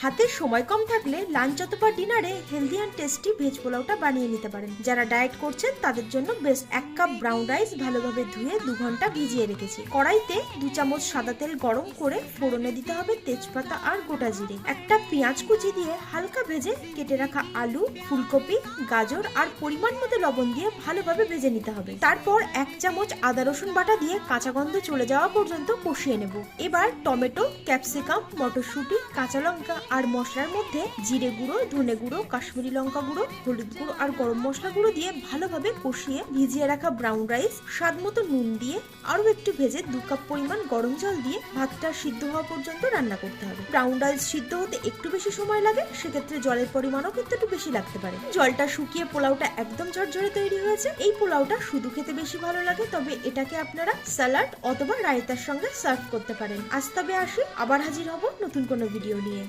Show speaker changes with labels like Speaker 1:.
Speaker 1: হাতে সময় কম থাকলে লাঞ্চ অথবা ডিনারে হেলদি অ্যান্ড টেস্টি ভেজ পোলাওটা বানিয়ে নিতে পারেন। যারা ডায়েট করছেন তাদের জন্য বেস্ট। 1 কাপ ব্রাউন রাইস ভালোভাবে ধুয়ে 2 ঘন্টা ভিজিয়ে রেখেছি। কড়াইতে 2 চামচ সাদা তেল গরম করে ফোড়নে দিতে হবে তেজপাতা আর গোটা জিরে। একটা পেঁয়াজ কুচি দিয়ে হালকা ভেজে কেটে রাখা আলু, ফুলকপি, গাজর আর পরিমাণ মতো লবণ দিয়ে ভালোভাবে ভেজে নিতে হবে। তারপর 1 চামচ আদা রসুন বাটা দিয়ে কাঁচা গন্ধ চলে যাওয়া পর্যন্ত কষিয়ে নেব। এবার টমেটো, ক্যাপসিকাম, মটরশুঁটি, কাঁচা লঙ্কা আর মশলার মধ্যে জিরে গুঁড়ো, ধনে গুঁড়ো, কাশ্মীরি লঙ্কা গুঁড়ো, হলুদ গুঁড়ো আর গরম মশলা গুঁড়ো দিয়ে ভালোভাবে কষিয়ে ভিজিয়ে রাখা ব্রাউন রাইস, স্বাদ মতো নুন দিয়ে আরো একটু ভেজে 2 কাপ পরিমাণ গরম জল দিয়ে ভাতটা সিদ্ধ হওয়া পর্যন্ত রান্না করতে হবে। ব্রাউন রাইস সিদ্ধ হতে একটু বেশি সময় লাগে, সেক্ষেত্রে জলের পরিমাণও কিন্তু একটু বেশি লাগতে পারে। জলটা শুকিয়ে পোলাওটা একদম ঝরঝরে তৈরি হয়েছে। এই পোলাওটা শুধু খেতে বেশি ভালো লাগে, তবে এটাকে আপনারা স্যালাড অথবা রায়তার সঙ্গে সার্ভ করতে পারেন। আজ তবে আসি, আবার হাজির হব নতুন কোনো ভিডিও নিয়ে।